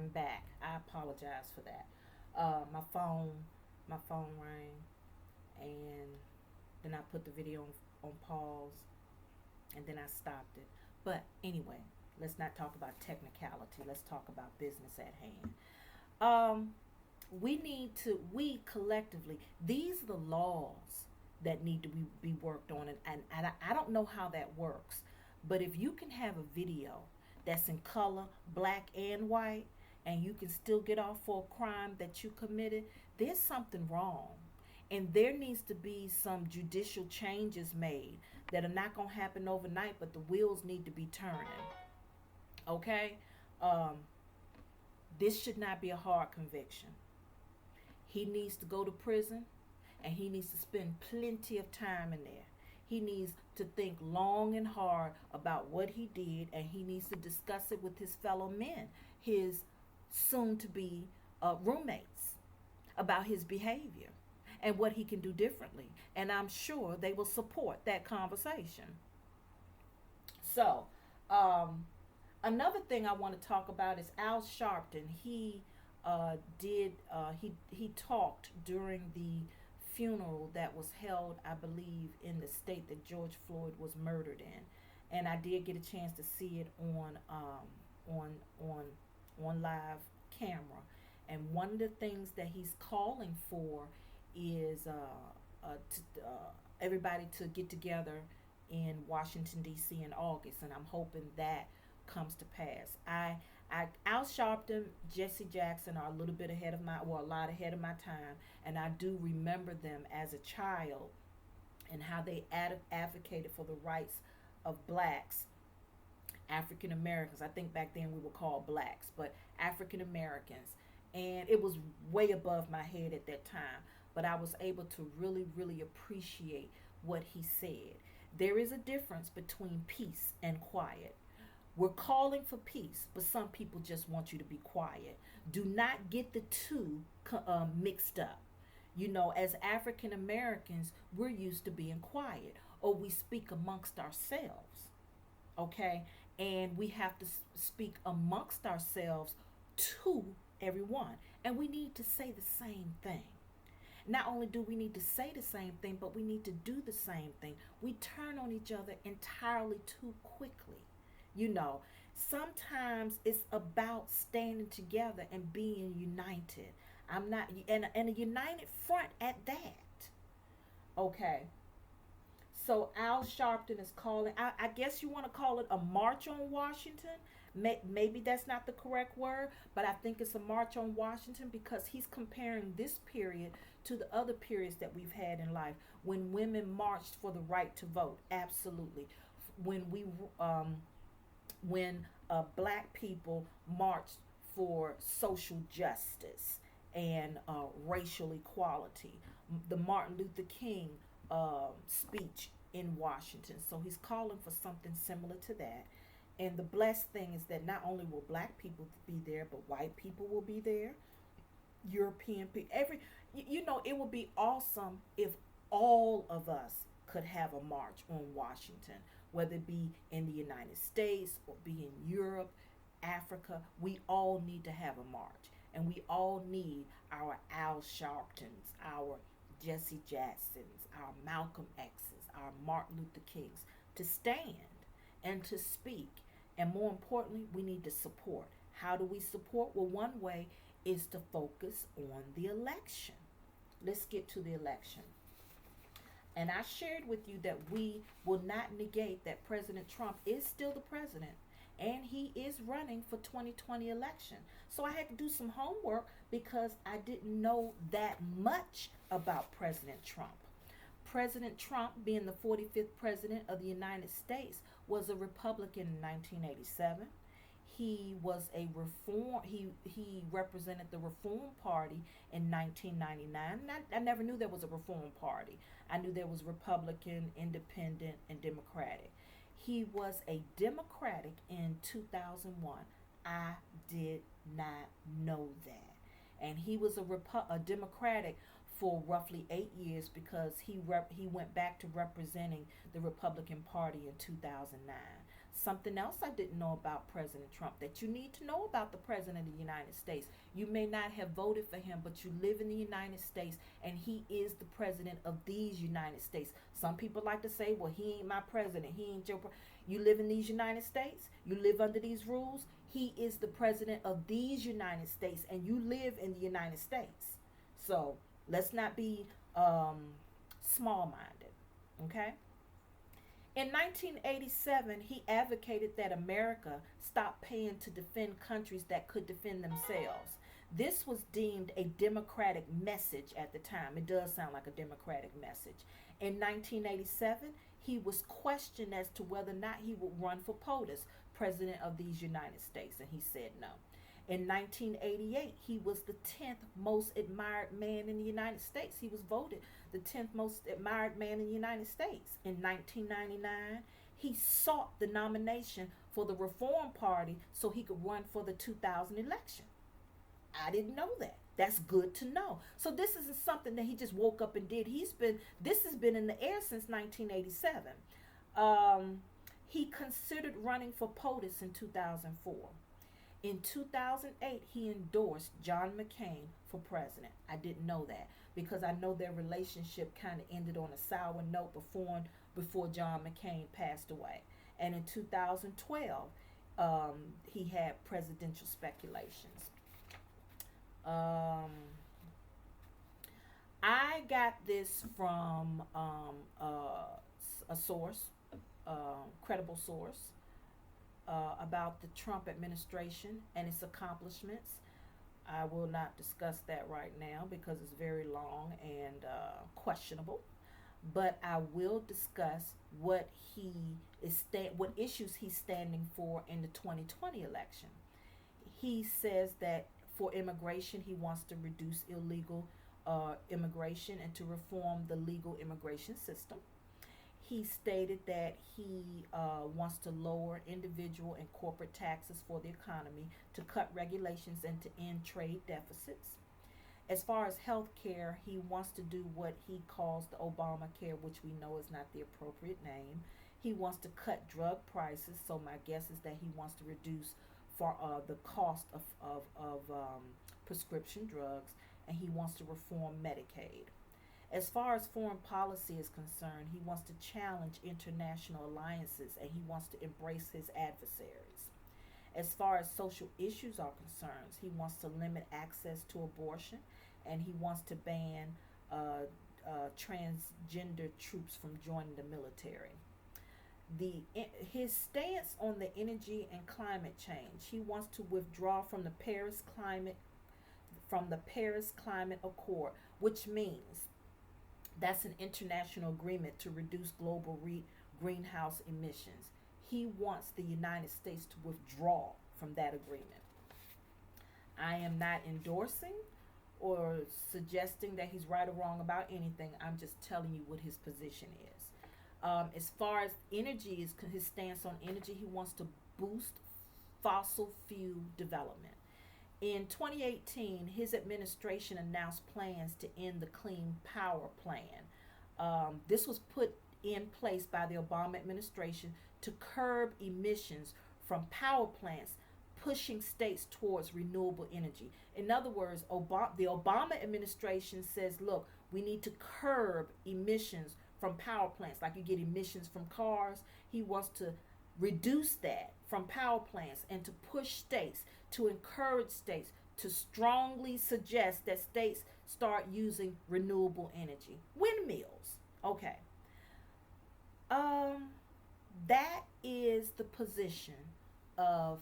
chime back. I apologize for that. My phone rang, and then I put the video on pause, and then I stopped it. But anyway, let's not talk about technicality. Let's talk about business at hand. Um, we collectively, these are the laws that need to be worked on, and I don't know how that works, but if you can have a video that's in color, black and white, and you can still get off for a crime that you committed, there's something wrong. And there needs to be some judicial changes made that are not going to happen overnight, but the wheels need to be turning. Okay? Um, this should not be a hard conviction. He needs to go to prison, and he needs to spend plenty of time in there. He needs to think long and hard about what he did, and he needs to discuss it with his fellow men, his soon to be roommates, about his behavior and what he can do differently. And I'm sure they will support that conversation. So, another thing I want to talk about is Al Sharpton. He talked during the funeral that was held, I believe, in the state that George Floyd was murdered in, and I did get a chance to see it on on on live camera. And one of the things that he's calling for is everybody to get together in Washington D.C. in August, and I'm hoping that comes to pass. Al Sharpton, Jesse Jackson are a little bit ahead of a lot ahead of my time, and I do remember them as a child and how they advocated for the rights of blacks, African Americans. I think back then we were called blacks, but African Americans, and it was way above my head at that time, but I was able to really, really appreciate what he said. There is a difference between peace and quiet. We're calling for peace, but some people just want you to be quiet. Do not get the two mixed up. You know, as African Americans, we're used to being quiet, or we speak amongst ourselves, okay? And we have to speak amongst ourselves to everyone. And we need to say the same thing. Not only do we need to say the same thing, but we need to do the same thing. We turn on each other entirely too quickly. You know, sometimes it's about standing together and being united. I'm not, and a united front at that. Okay. So Al Sharpton is calling, I guess you want to call it a march on Washington. Maybe that's not the correct word, but I think it's a march on Washington because he's comparing this period to the other periods that we've had in life when women marched for the right to vote. Absolutely. When we when black people marched for social justice and racial equality. The Martin Luther King speech in Washington. So he's calling for something similar to that. And the blessed thing is that not only will black people be there, but white people will be there. European people, you know, it would be awesome if all of us could have a march on Washington, whether it be in the United States or be in Europe, Africa. We all need to have a march, and we all need our Al Sharptons, our Jesse Jacksons, our Malcolm X's, our Martin Luther Kings to stand and to speak. And more importantly, we need to support. How do we support? Well, one way is to focus on the election. Let's get to the election. And I shared with you that we will not negate that President Trump is still the president and he is running for 2020 election. So I had to do some homework because I didn't know that much about President Trump. President Trump, being the 45th president of the United States, was a Republican in 1987. He was a he represented the Reform Party in 1999. And I never knew there was a Reform Party. I knew there was Republican, Independent, and Democratic. He was a Democratic in 2001. I did not know that. And he was a Democratic for roughly 8 years because he went back to representing the Republican Party in 2009. Something else I didn't know about President Trump that you need to know about the President of the United States. You may not have voted for him, but you live in the United States and he is the President of these United States. Some people like to say, well, he ain't my president. He ain't your You live in these United States. You live under these rules. He is the President of these United States and you live in the United States. So let's not be small minded. Okay? In 1987, he advocated that America stop paying to defend countries that could defend themselves. This was deemed a democratic message at the time. It does sound like a democratic message. In 1987, he was questioned as to whether or not he would run for POTUS, President of these United States, and he said no. In 1988, he was the 10th most admired man in the United States. He was voted the 10th most admired man in the United States. In 1999, he sought the nomination for the Reform Party so he could run for the 2000 election. I didn't know that. That's good to know. So this isn't something that he just woke up and did. This has been in the air since 1987. He considered running for POTUS in 2004. In 2008, he endorsed John McCain for president. I didn't know that because I know their relationship kind of ended on a sour note before John McCain passed away. And in 2012, he had presidential speculations. I got this from a source, credible source. About the Trump administration and its accomplishments. I will not discuss that right now because it's very long and questionable. But I will discuss what what issues he's standing for in the 2020 election. He says that for immigration, he wants to reduce illegal immigration and to reform the legal immigration system. He stated that he wants to lower individual and corporate taxes for the economy, to cut regulations, and to end trade deficits. As far as health care, he wants to do what he calls the Obamacare, which we know is not the appropriate name. He wants to cut drug prices, so my guess is that he wants to reduce for the cost of prescription drugs, and he wants to reform Medicaid. As far as foreign policy is concerned, he wants to challenge international alliances and he wants to embrace his adversaries. As far as social issues are concerned, he wants to limit access to abortion and he wants to ban transgender troops from joining the military. His stance on the energy and climate change, he wants to withdraw from the Paris Climate Accord, which means that's an international agreement to reduce global greenhouse emissions. He wants the United States to withdraw from that agreement. I am not endorsing or suggesting that he's right or wrong about anything. I'm just telling you what his position is. As far as energy is his stance on energy, he wants to boost fossil fuel development. In 2018, his administration announced plans to end the Clean Power Plan. This was put in place by the Obama administration to curb emissions from power plants, pushing states towards renewable energy. In other words, the Obama administration says, look, we need to curb emissions from power plants, like you get emissions from cars. He wants to reduce that from power plants and to push states, to encourage states to strongly suggest that states start using renewable energy. Windmills. Okay. That is the position of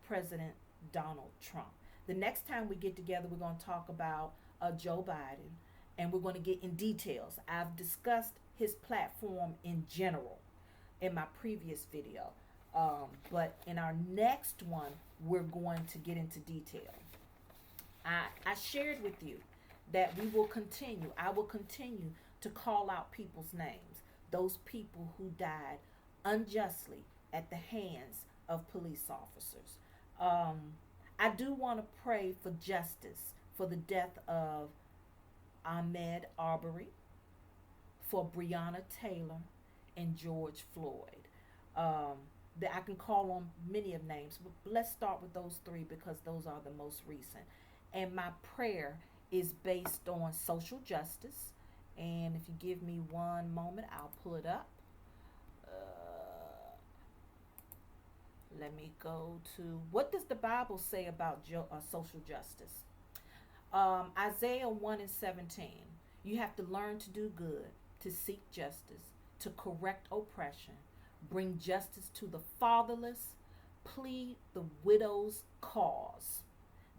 President Donald Trump. The next time we get together, we're going to talk about Joe Biden, and we're going to get in details. I've discussed his platform in general in my previous video. But in our next one, we're going to get into detail. I shared with you that I will continue to call out people's names, those people who died unjustly at the hands of police officers. I do want to pray for justice for the death of Ahmaud Arbery, for Breonna Taylor, and George Floyd. that I can call on many of names, but let's start with those three because those are the most recent. And my prayer is based on social justice. And if you give me one moment, I'll pull it up. Let me go to what does the Bible say about social justice? Isaiah 1 and 17. You have to learn to do good, to seek justice, to correct oppression, bring justice to the fatherless, plead the widow's cause.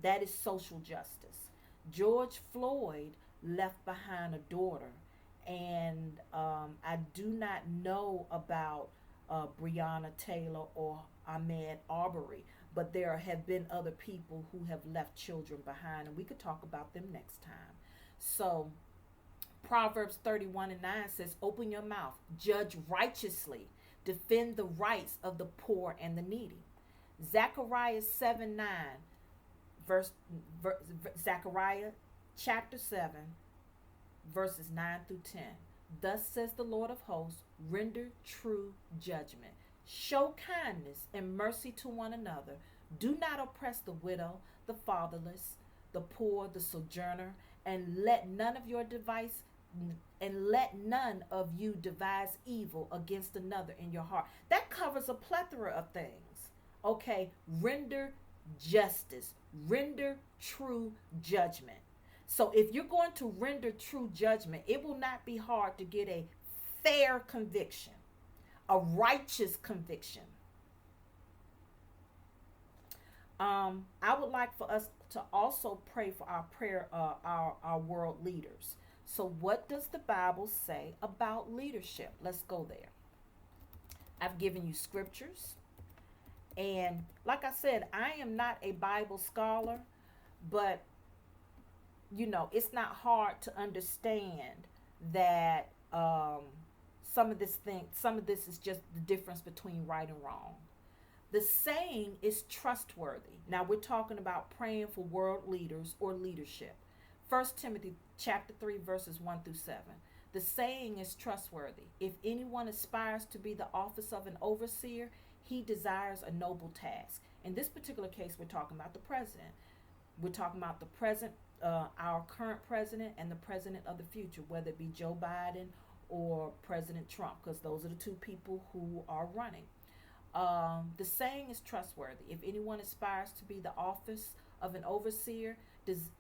That is social justice. George Floyd left behind a daughter, and I do not know about Breonna Taylor or Ahmaud Arbery, but there have been other people who have left children behind, and we could talk about them next time. So, Proverbs 31 and 9 says, open your mouth, judge righteously, defend the rights of the poor and the needy. Zechariah 7 9, Zechariah chapter 7, verses 9 through 10. Thus says the Lord of hosts, render true judgment. Show kindness and mercy to one another. Do not oppress the widow, the fatherless, the poor, the sojourner, and let none of you devise evil against another in your heart. That covers a plethora of things. Okay, render justice, render true judgment. So if you're going to render true judgment, it will not be hard to get a fair conviction, a righteous conviction. I would like for us to also pray for our world leaders. So what does the Bible say about leadership? Let's go there. I've given you scriptures. And like I said, I am not a Bible scholar, but it's not hard to understand that some of this is just the difference between right and wrong. The saying is trustworthy. Now we're talking about praying for world leaders or leadership. 1 Timothy chapter 3 verses 1 through 7. The saying is trustworthy. If anyone aspires to be the office of an overseer, he desires a noble task. In this particular case, we're talking about the president. We're talking about the present, our current president and the president of the future, whether it be Joe Biden or President Trump, because those are the two people who are running. The saying is trustworthy. If anyone aspires to be the office of an overseer,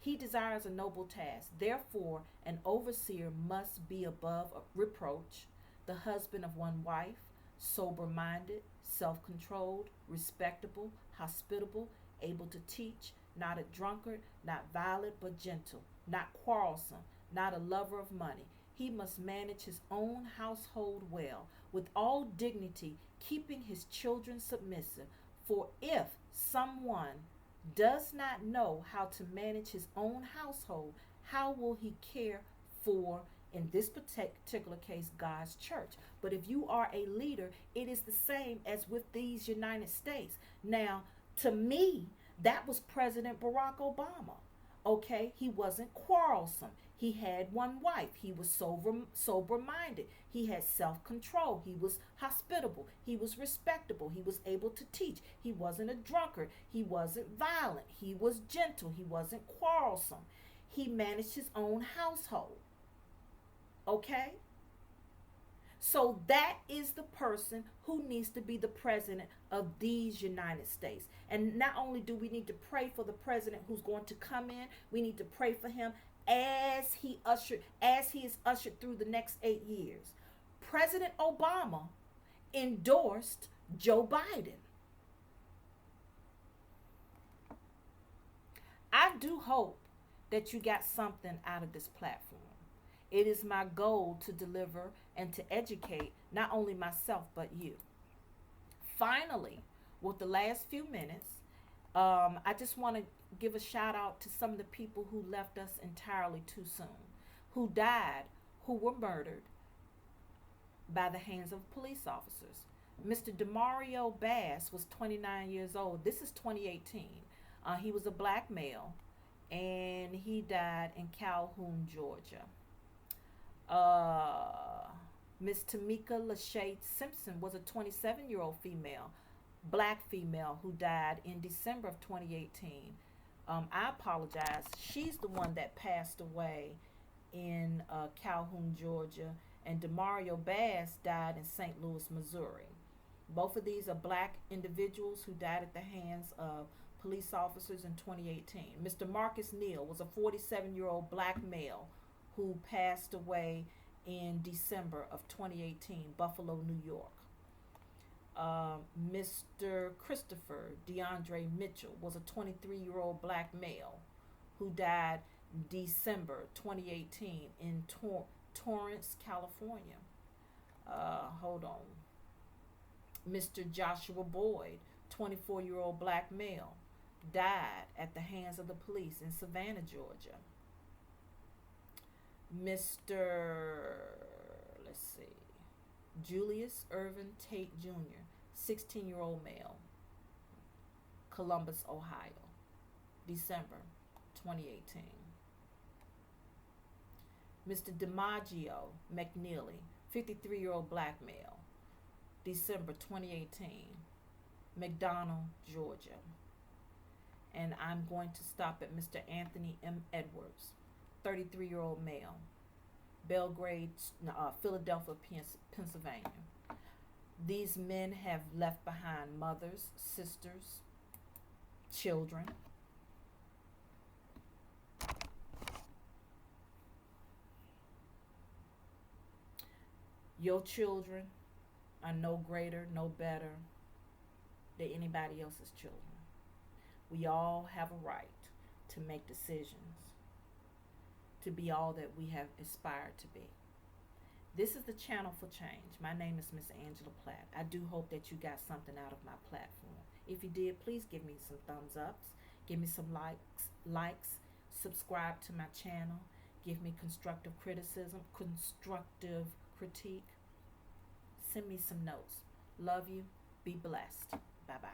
he desires a noble task. Therefore, an overseer must be above reproach, the husband of one wife, sober-minded, self-controlled, respectable, hospitable, able to teach, not a drunkard, not violent but gentle, not quarrelsome, not a lover of money. He must manage his own household well, with all dignity, keeping his children submissive. For if someone does not know how to manage his own household, how will he care for, in this particular case, God's church? But if you are a leader, it is the same as with these United States. Now, to me, that was President Barack Obama. Okay, he wasn't quarrelsome. He had one wife. He was sober-minded. He had self-control. He was hospitable. He was respectable. He was able to teach. He wasn't a drunkard. He wasn't violent. He was gentle. He wasn't quarrelsome. He managed his own household. Okay? So that is the person who needs to be the president of these United States. And not only do we need to pray for the president who's going to come in, we need to pray for him as he is ushered through the next 8 years. President Obama endorsed Joe Biden. I do hope that you got something out of this platform. It is my goal to deliver and to educate not only myself but you. Finally, with the last few minutes, I just want to give a shout out to some of the people who left us entirely too soon, who died, who were murdered by the hands of police officers. Mr. Demario Bass was 29 years old. This is 2018. He was a black male, and he died in Calhoun, Georgia. Miss Tamika Lachey Simpson was a 27-year-old female, black female, who died in December of 2018. I apologize. She's the one that passed away in Calhoun, Georgia, and Demario Bass died in St. Louis, Missouri. Both of these are black individuals who died at the hands of police officers in 2018. Mr. Marcus Neal was a 47-year-old black male who passed away in December of 2018, Buffalo, New York. Mr. Christopher DeAndre Mitchell was a 23-year-old black male who died December 2018 in Torrance, California. Hold on. Mr. Joshua Boyd, 24-year-old black male, died at the hands of the police in Savannah, Georgia. Mr. Let's see, Julius Irvin Tate Jr., 16-year-old male, Columbus, Ohio, December 2018. Mr. DiMaggio McNeely, 53-year-old black male, December 2018, McDonald, Georgia. And I'm going to stop at Mr. Anthony M. Edwards, 33-year-old male, Belgrade, Philadelphia, Pennsylvania. These men have left behind mothers, sisters, children. Your children are no greater, no better than anybody else's children. We all have a right to make decisions, to be all that we have aspired to be. This is the Channel for Change. My name is Miss Angela Platt. I do hope that you got something out of my platform. If you did, please give me some thumbs ups, give me some likes, subscribe to my channel, give me constructive criticism, constructive critique. Send me some notes. Love you. Be blessed. Bye bye.